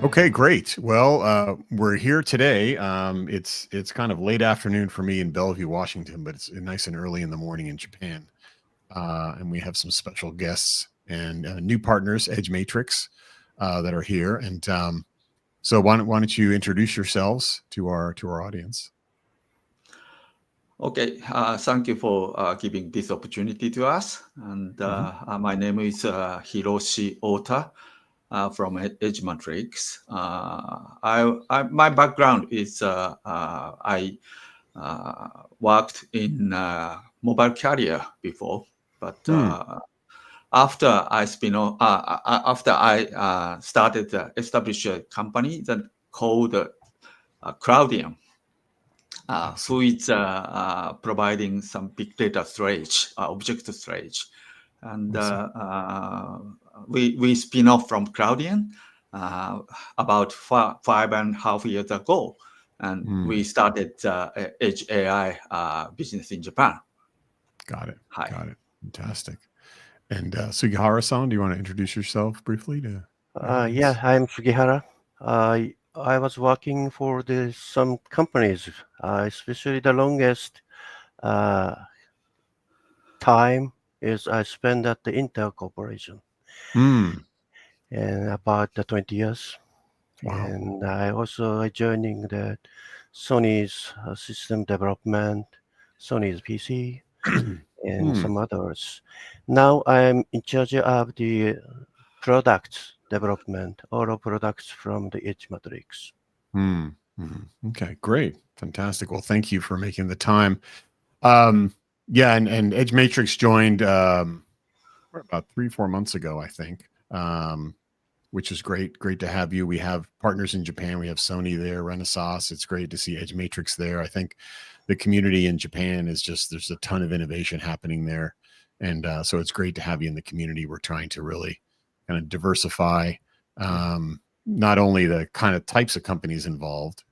Okay, great. Well, we're here today. It's kind of late afternoon for me in Bellevue, Washington, but it's nice and early in the morning in Japan. And we have some special guests and new partners, Edge Matrix, that are here. And so, why don't you introduce yourselves to our audience? Okay, thank you for giving this opportunity to us. And Hmm. my name is Hiroshi Ota from Edge Matrix. My background is I worked in mobile carrier before, but Hmm. after I started to establish a company that called Cloudian. I Who see. is providing some big data storage, object storage. And I see. we spin off from Cloudian about 5.5 years ago. And Hmm. we started Edge AI business in Japan. Got it. Hi. Got it. Fantastic. And Sugihara-san, do you want to introduce yourself briefly to the Yeah, audience? I'm Sugihara. I was working for some companies, especially the longest uh, time is I spent at the Intel Corporation, Hmm. and about 20 years. Wow. And I joining the Sony's system development, Sony's PC, and Hmm. some others. Now I'm in charge of the products development, all of products from the Edge Matrix. Hmm. Okay, great. Fantastic. Well, thank you for making the time. Um, yeah, and Edge Matrix joined about 3-4 months ago, I think. Which is great. Great to have you. We have partners in Japan. We have Sony there, Renaissance. It's great to see Edge Matrix there. I think the community in Japan is just, there's a ton of innovation happening there. And so it's great to have you in the community. We're trying to really kind of diversify not only the kind of types of companies involved,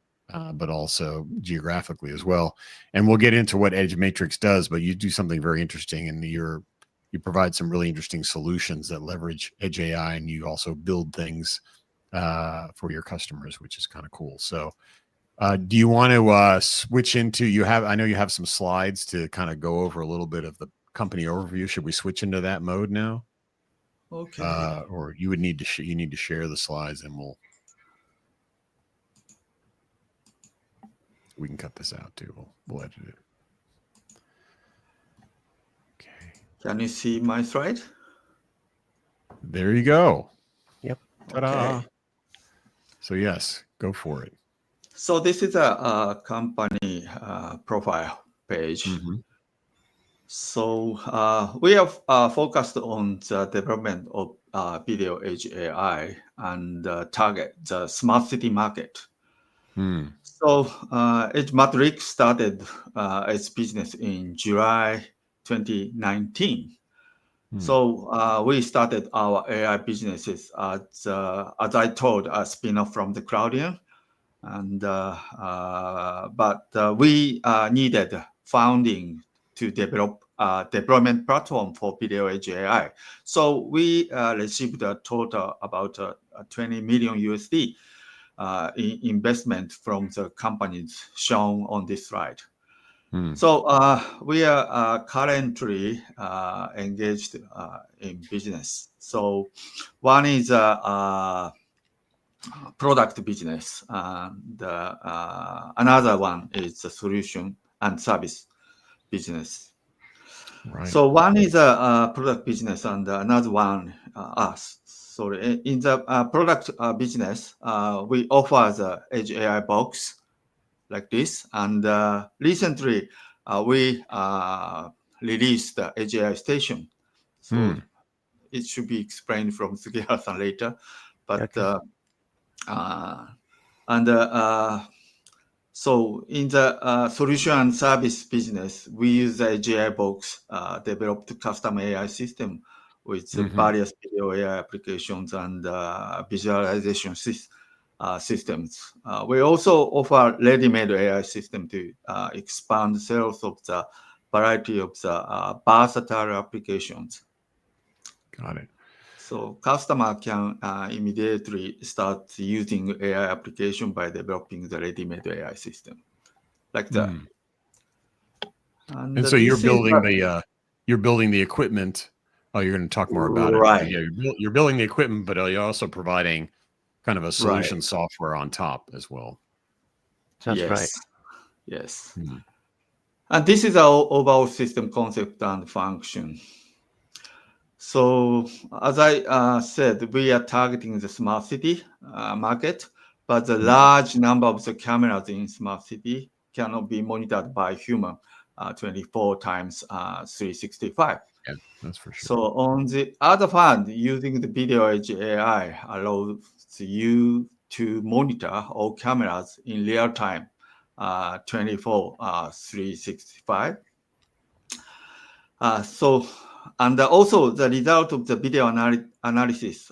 but also geographically as well. And we'll get into what Edge Matrix does, but you do something very interesting, and you provide some really interesting solutions that leverage Edge AI, and you also build things for your customers, which is kind of cool. So, do you want to switch into? I know you have some slides to kind of go over a little bit of the company overview. Should we switch into that mode now, Okay. or you would need to you need to share the slides, and we can cut this out too. We'll edit it. Okay, Can you see my slide? there you go. Yep. Ta-da! Okay. So yes, go for it. So this is a company profile page. Mm-hmm. So we have focused on the development of video edge AI and target the smart city market. Mm. So Edge Matrix started its business in July 2019. So we started our AI businesses as I told, a spin-off from the Cloudian. And but we needed funding to develop a deployment platform for video edge AI. So we received a total about 20 million USD investment from the companies shown on this slide. So we are currently engaged in business. So one is product business, and another one is the solution and service business. Right. So one is a product business, and another one, in the product business, we offer the Edge AI box like this, and recently we released the Edge AI station. So it should be explained from Sugihara-san later, but Okay. and so in the solution and service business, we use the AI box developed custom AI system with various video AI applications and visualization systems. We also offer ready-made AI system to expand sales of the variety of the versatile applications. Got it. So customer can immediately start using AI application by developing the ready-made AI system, like that. Mm. And so you're building the equipment. Oh, you're going to talk more about it. Right. Yeah, you're building the equipment, but you're also providing kind of a solution Right. software on top as well. That's right. Yes. Hmm. And this is our overall system concept and function. So as I said, we are targeting the smart city market, but the large number of the cameras in smart city cannot be monitored by human 24 times 365. Yeah, that's for sure. So on the other hand, using the video edge AI allows you to monitor all cameras in real time, 24 365. And also the result of the video analysis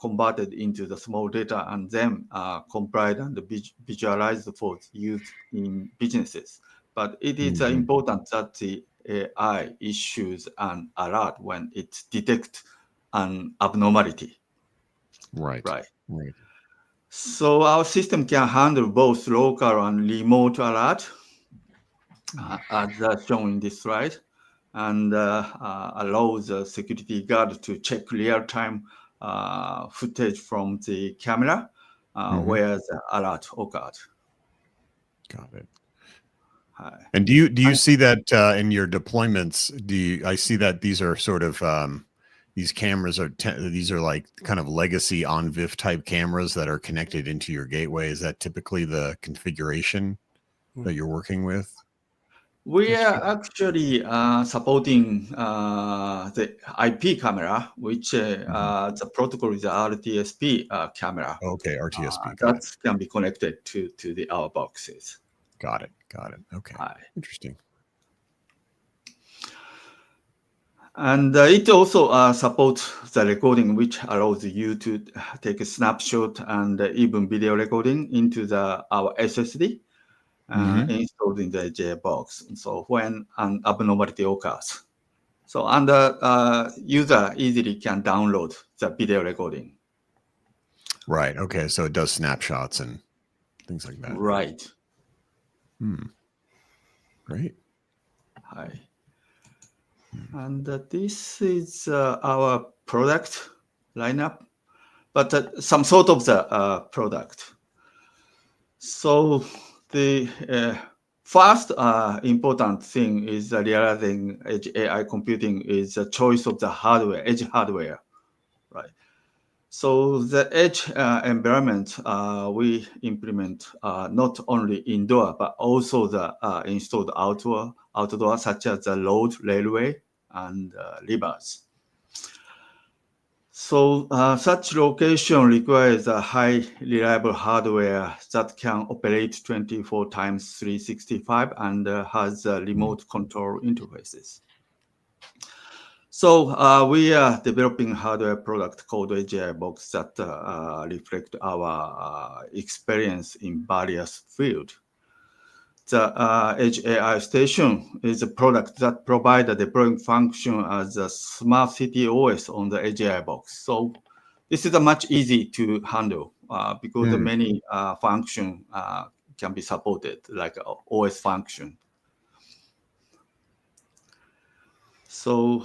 converted into the small data and then compiled and visualized for use in businesses. But it is important that the AI issues an alert when it detects an abnormality. Right. So our system can handle both local and remote alert, as shown in this slide, and allows the security guard to check real-time footage from the camera where the alert occurred. Got it. And do you see that in your deployments? I see that these are sort of these cameras these are like kind of legacy on-VIF type cameras that are connected into your gateway. Is that typically the configuration that you're working with? We are actually supporting the IP camera, which the protocol is the RTSP camera. Okay, RTSP. That can be connected to our boxes. Got it. Okay. Interesting. And it also supports the recording, which allows you to take a snapshot and even video recording into our SSD installed in the J box. So when an abnormality occurs, and the user easily can download the video recording. Right. Okay. So it does snapshots and things like that. Right. Great. Hi. And this is our product lineup, but some sort of the product. So the first important thing is realizing edge AI computing is the choice of the hardware, edge hardware, right? So the edge environment we implement not only indoor, but also the installed outdoor, such as the road, railway, and rivers. So such location requires a high reliable hardware that can operate 24 times 365 and has remote control interfaces. So we are developing hardware product called AGI Box that reflect our experience in various fields. The Edge AI Station is a product that provides a deploying function as a smart city OS on the Edge AI Box. So this is a much easy to handle because the many function can be supported, like OS function. So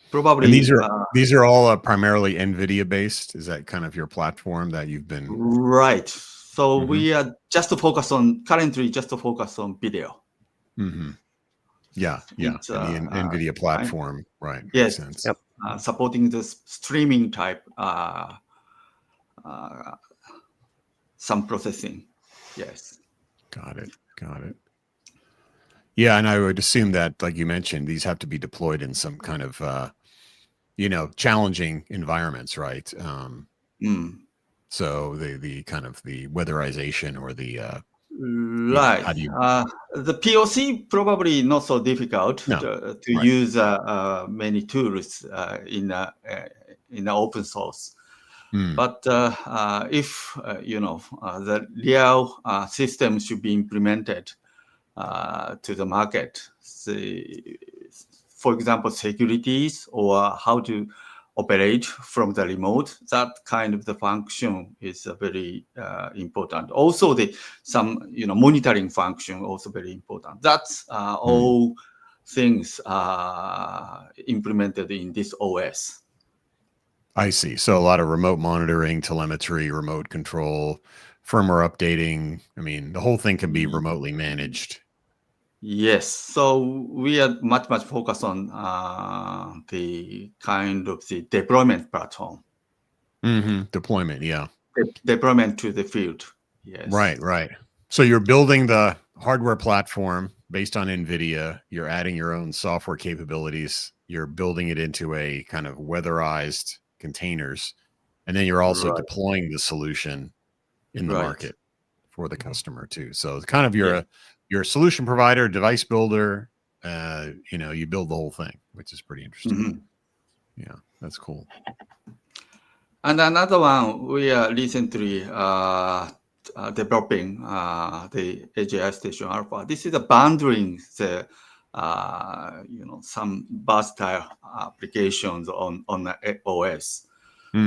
probably and these are all primarily NVIDIA based. Is that kind of your platform that you've been? Right. So we are currently just to focus on video. Yeah. And the NVIDIA platform, right? Yes. Makes sense. Yep. Supporting the streaming type, some processing. Yes. Got it. Yeah, and I would assume that, like you mentioned, these have to be deployed in some kind of challenging environments, right? So the kind of the weatherization or the right. how do you the POC probably not so difficult to use many tools in the open source. But if the real system should be implemented to the market, for example, securities or how to operate from the remote. That kind of the function is very important. Also, some monitoring function also very important. That's all things implemented in this OS. I see. So a lot of remote monitoring, telemetry, remote control, firmware updating. I mean, the whole thing can be remotely managed. Yes. So we are much focused on the kind of the deployment platform. Deployment, yeah. Deployment to the field. Yes. Right. So you're building the hardware platform based on NVIDIA. You're adding your own software capabilities. You're building it into a kind of weatherized containers. And then you're also deploying the solution in the market for the customer too. So it's kind of you're a solution provider, device builder. You build the whole thing, which is pretty interesting. Yeah, that's cool. And another one, we are recently developing the Edge AI Station Alpha. This is a bundling the some versatile applications on the OS.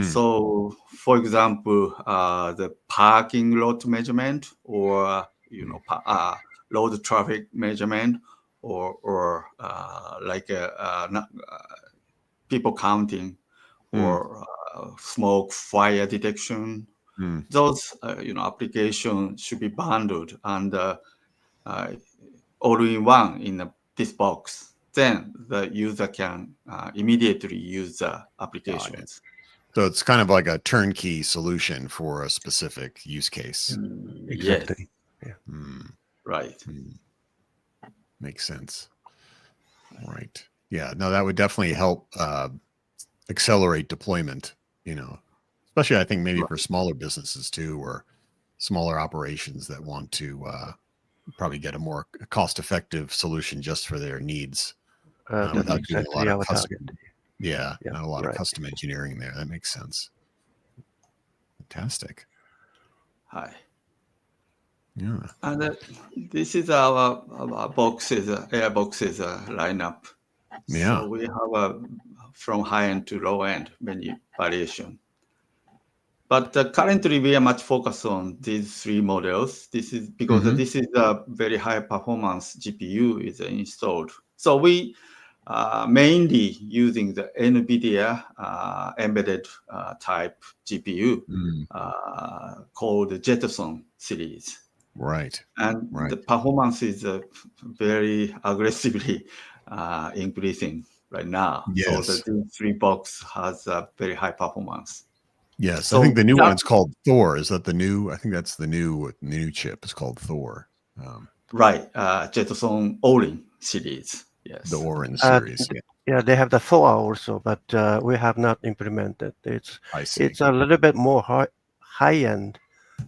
So, for example, the parking lot measurement, or road traffic measurement, or like people counting, or smoke fire detection. Those applications should be bundled and all in one in this box. Then the user can immediately use the applications. So it's kind of like a turnkey solution for a specific use case. Exactly. Yes. Yeah. Right. Makes sense. Right. Yeah. No, that would definitely help accelerate deployment, especially I think maybe for smaller businesses too, or smaller operations that want to probably get a more cost-effective solution just for their needs That's without doing a exactly lot of our custom. target. Yeah, not a lot of right. custom engineering there. That makes sense. Fantastic. Hi. Yeah. And this is our boxes, air boxes lineup. Yeah. So we have from high end to low end many variation. But currently we are much focused on these three models. This is because this is a very high performance GPU is installed. So we mainly using the NVIDIA embedded type GPU called the Jetson series. Right. And the performance is very aggressively increasing right now. Yes. So the three box has a very high performance. Yes. So I think the new one's called Thor. Is that the new? I think that's the new chip. It's called Thor. Right. Jetson Orin series. Yes. The Orin series. Yeah, they have the 4 also, but we have not implemented. It's a little bit more high end.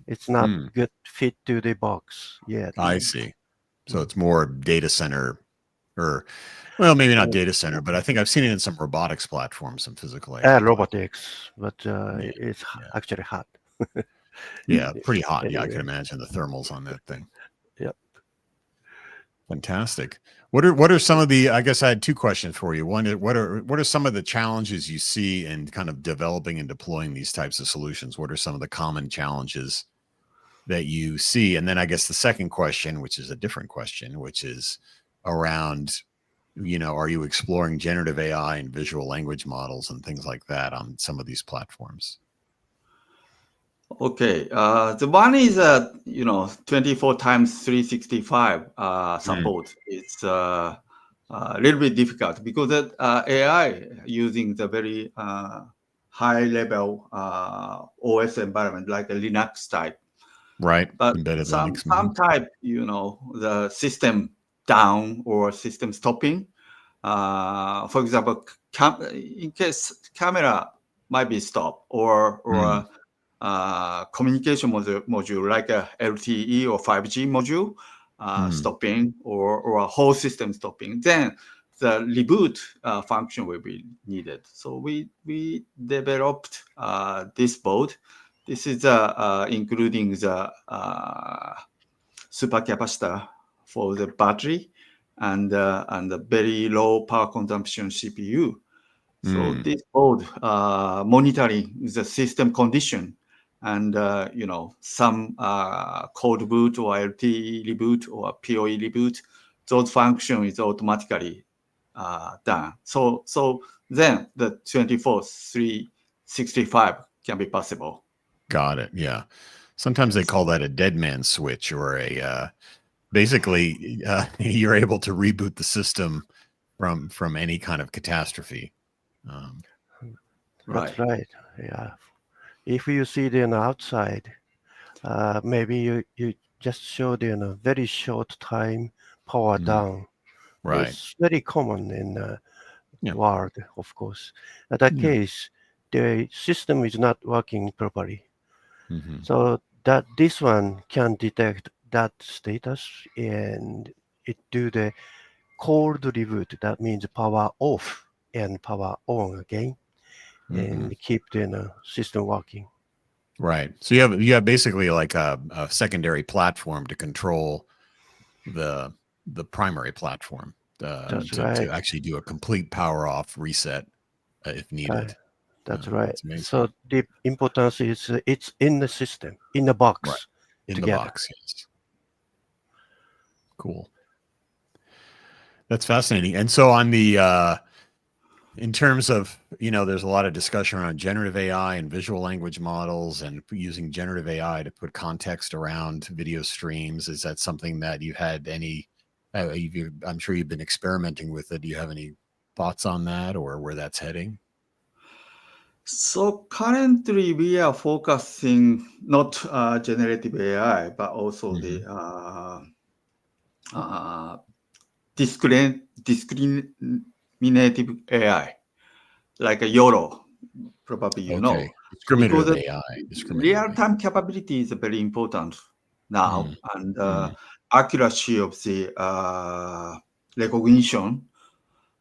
It's not good fit to the box yet. I see. So it's more data center, or well, maybe not data center, but I think I've seen it in some robotics platforms, some physical AI. Robotics, but it's actually hot. Yeah, pretty hot. Anyway. Yeah, I can imagine the thermals on that thing. Yep. Fantastic. What are some of the? I guess I had two questions for you. One, what are some of the challenges you see in kind of developing and deploying these types of solutions? What are some of the common challenges that you see? And then I guess the second question, which is a different question, which is around, are you exploring generative AI and visual language models and things like that on some of these platforms? Okay. The one is 24 times 365 support. It's a little bit difficult because AI using the very high level OS environment like a Linux type. Right. But Embedded some Linux. type, the system down or system stopping. For example, in case camera might be stopped, or communication module like a LTE or 5G module stopping, or a whole system stopping, then the reboot function will be needed. So we developed this board. This is including the supercapacitor for the battery and the very low power consumption CPU. So this board monitoring the system condition and some code boot or LT reboot or POE reboot, those function is automatically done. So then the 24/365 can be possible. Got it. Yeah. Sometimes they call that a dead man switch, or a basically you're able to reboot the system from any kind of catastrophe. Right. That's right. Yeah. If you see it on the outside, maybe you just showed in a very short time power down. Right. It's very common in the Yeah. world, of course. In that Yeah. case, the system is not working properly. Mhm. So that this one can detect that status and it do the cold reboot. That means power off and power on again, and keep the system working. Right. So you have basically like a secondary platform to control the primary platform That's to right. actually do a complete power off reset if needed. That's right. That's amazing. So the importance is it's in the system, in the box, Right. In together. the box. Yes. Cool. That's fascinating. And so on the in terms of, there's a lot of discussion around generative AI and visual language models and using generative AI to put context around video streams. Is that something that you've had any, I'm sure you've been experimenting with it. Do you have any thoughts on that or where that's heading? So currently we are focusing not generative AI, but also the discriminative AI, like a YOLO, probably you know. Okay. Discriminative Because AI. real-time capability is very important now, and accuracy of the recognition,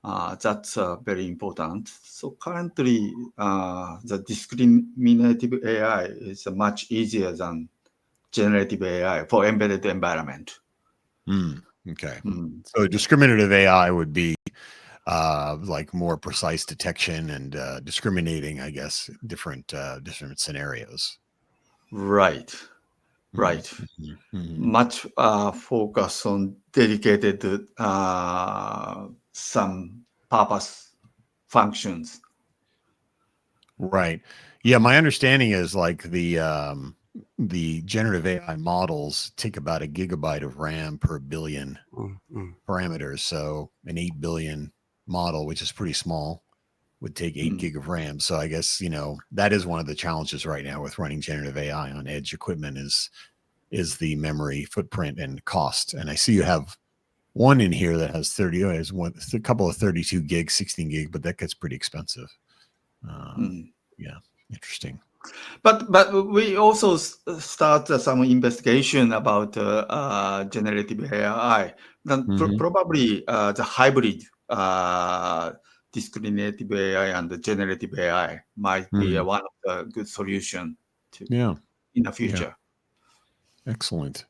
that's very important. So currently, the discriminative AI is much easier than generative AI for embedded environment. Okay. So discriminative AI would be like more precise detection and discriminating, I guess, different scenarios. Right. Right. Much focus on dedicated some purpose functions. Right. Yeah, my understanding is like the generative AI models take about a gigabyte of RAM per billion parameters. So an 8 billion model, which is pretty small, would take 8 gig of RAM. So I guess, that is one of the challenges right now with running generative AI on edge equipment is the memory footprint and cost. And I see you have one in here that has a couple of 32 gig, 16 gig, but that gets pretty expensive. Yeah, interesting. But we also start some investigation about generative AI. Then probably the hybrid discriminative AI and the generative AI might be one of the good solution to in the future. Excellent.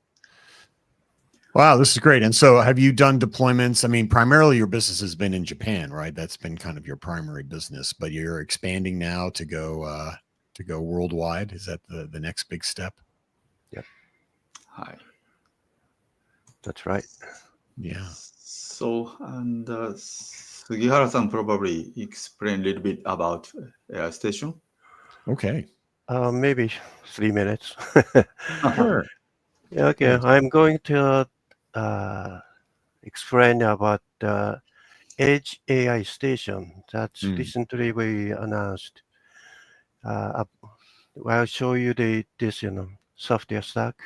Wow, this is great. And so have you done deployments? I mean, primarily your business has been in Japan, right? That's been kind of your primary business, but you're expanding now to go worldwide. Is that the next big step? Yep. Hi. That's right. Yeah. So, and Sugihara-san probably explain a little bit about Air Station. Okay. Maybe 3 minutes. Sure. Okay, I'm going to explain about the Edge AI station that's recently we announced. I'll show you this software stack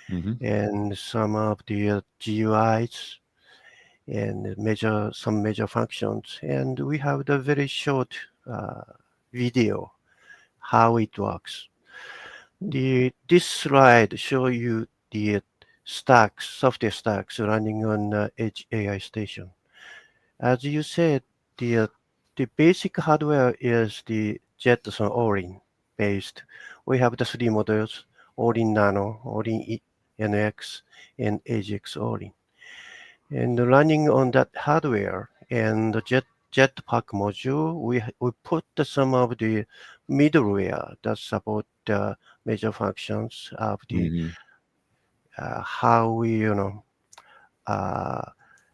and some of the GUIs and some major functions. And we have the very short video how it works. This slide show you the software stacks running on Edge AI station. As you said, the basic hardware is the Jetson Orin based. We have the three models: Orin Nano, Orin NX, and AGX Orin. And running on that hardware and the Jetpack module, we put some of the middleware that support the major functions of the Mhm. how we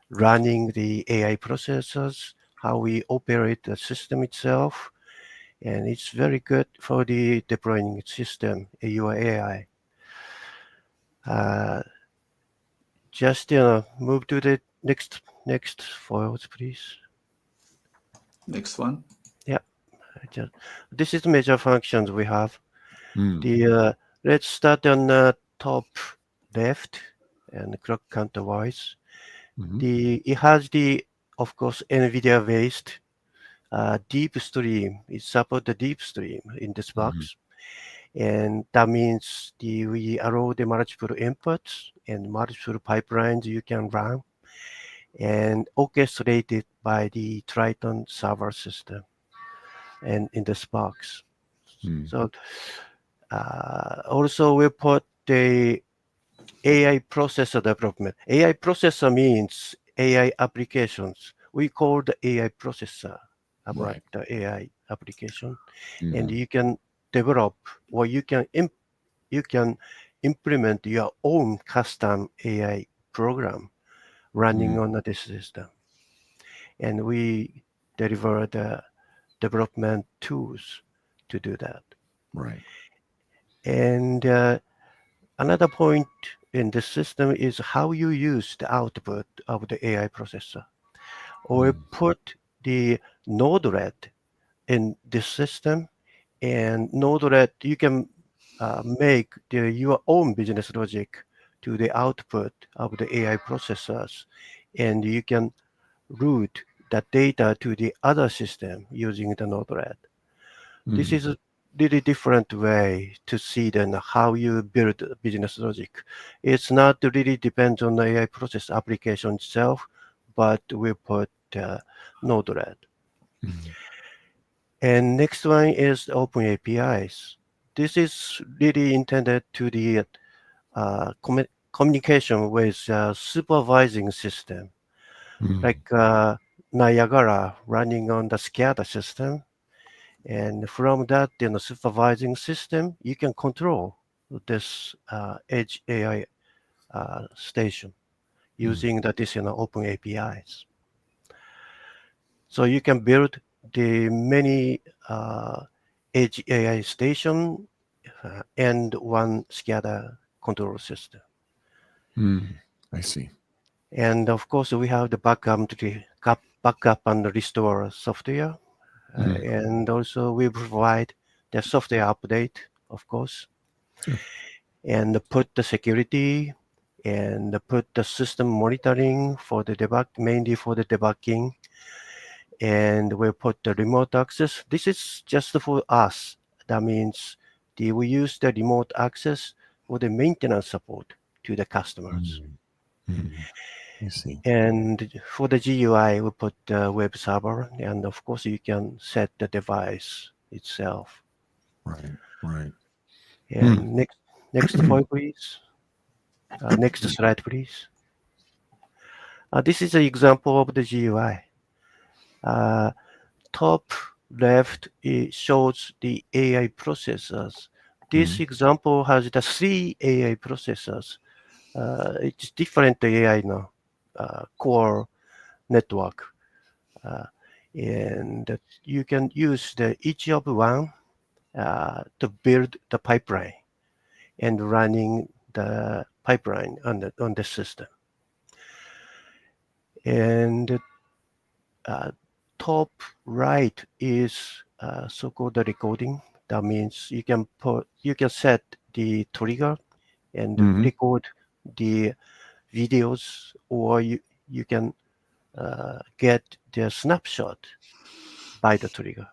running the AI processors, how we operate the system itself, and it's very good for the deploying system, your AI. Just move to the next files, please. Next one. Yeah, this is major functions we have. Mm. The let's start on the top left and clock counter wise. Mhm. It has the of course NVIDIA based deep stream. It supports the deep stream in this Mhm. box, and that means we allow the multiple inputs and multiple pipelines you can run and orchestrated by the Triton server system and in this box. Mm. So also we put the AI processor development. AI processor means AI applications. We call the AI processor about Right. the AI application, and Mhm. you can develop or you can implement your own custom AI program running Mm. on this system, and we deliver the development tools to do that. Right. And another point in this system is how you use the output of the AI processor. Or Mm. put the node-RED in this system, and node-RED you can make your own business logic to the output of the AI processors, and you can route that data to the other system using the node-RED. This Mm. is a really different way to see then how you build business logic. It's not really depends on the AI process application itself, but we put Node-RED. Mm. And next one is open APIs. This is really intended to the communication with supervising system, Mm. like Niagara running on the SCADA system. And from that, supervising system, you can control this edge AI station Mm. using the additional open APIs. So you can build the many edge AI station and one SCADA control system. Mm. I see. And of course, we have the backup and restore software. Mm. And also we provide the software update, of course, Sure. and put the security and put the system monitoring for the debug, mainly for the debugging. And we put the remote access. This is just for us. That means we use the remote access for the maintenance support to the customers. Mm. Mm. I see. And for the GUI, we put the web server, and of course, you can set the device itself. Right. Right. Mm. And next point, please. Next slide, please. This is an example of the GUI. Uh, Top left, it shows the AI processors. This Mm. example has the three AI processors. It's different AI now, core network. Uh, and you can use each of one to build the pipeline and running the pipeline on the system. And uh, top right is so-called the recording. That means you can set the trigger and Mhm. record the videos, or you can get the snapshot by the trigger.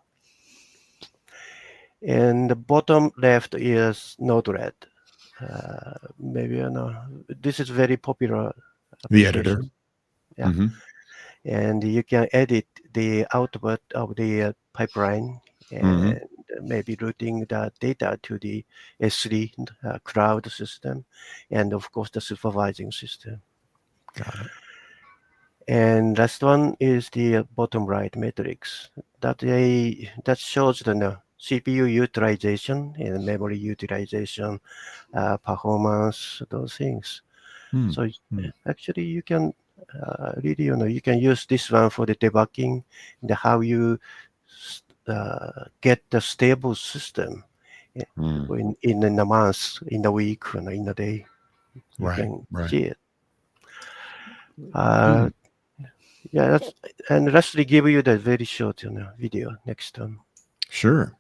And the bottom left is Node-RED. Maybe this is very popular The editor. application. Yeah, Mhm. and you can edit the output of the pipeline Mhm. and maybe routing the data to the S3 cloud system, and of course the supervising system. Got it. And last one is the bottom right matrix that shows the CPU utilization and memory utilization, performance, those things. So actually, you can really, you can use this one for the debugging and how you get the stable system in a month, in a week, in a day. You can see it. Yeah, and lastly, give you the very short video next time. Sure.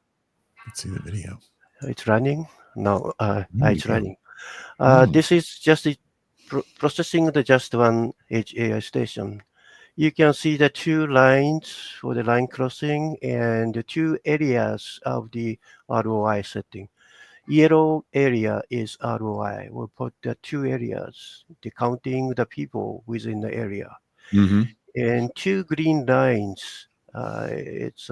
Let's see the video. It's running. No, it's running. This is just processing the just one edge AI station. You can see the two lines for the line crossing and the two areas of the ROI setting. Yellow area is ROI. We'll put the two areas, the counting the people within the area. And two green lines, it's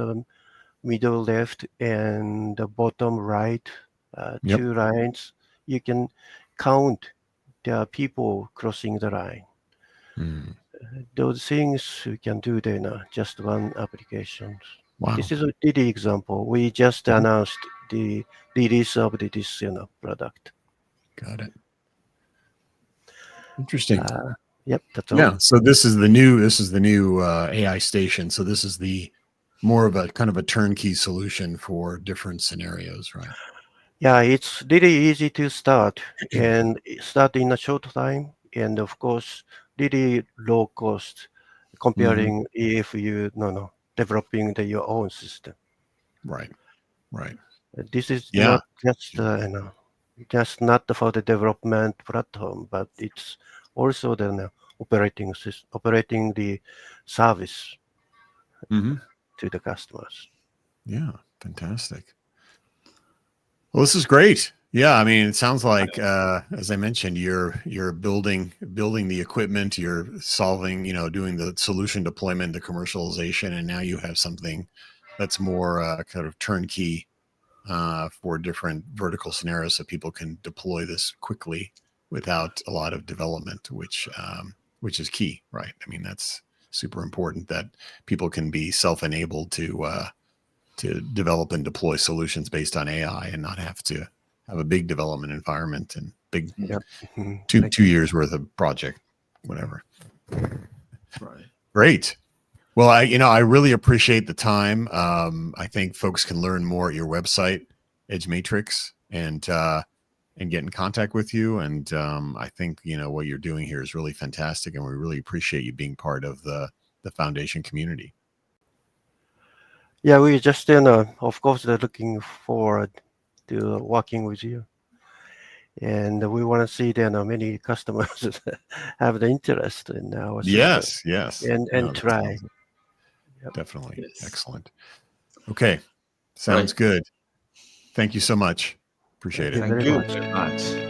middle left and the bottom right, two lines. You can count the people crossing the line. Those things we can do in just one application. Wow. This is a DD example. We just announced the release of this product. Got it. Interesting. Yep, that's all. Yeah. So this is the new AI station. So this is the more of a kind of a turnkey solution for different scenarios, right? Yeah, it's really easy to start and start in a short time, and of course, really low cost comparing if you developing your own system. Right. Right. This is not just not for the development platform, but it's also the operating the service to the customers. Yeah, fantastic. Well, this is great. Yeah, I mean, it sounds like, as I mentioned, you're building the equipment, you're solving, doing the solution deployment, the commercialization, and now you have something that's more kind of turnkey for different vertical scenarios, so people can deploy this quickly without a lot of development, which is key, right? I mean, that's super important that people can be self-enabled to develop and deploy solutions based on AI and not have to have a big development environment and big 2 years worth of project, whatever. Right. Great. Well, I really appreciate the time. I think folks can learn more at your website, Edge Matrix, and get in contact with you. And I think, what you're doing here is really fantastic. And we really appreciate you being part of the foundation community. Yeah, we just, of course, looking forward to working with you. And we want to see many customers have the interest in our system. Yes. And try. Definitely. Yes. Excellent. Okay. Sounds good. Thank you so much. Appreciate it. Thank you very much.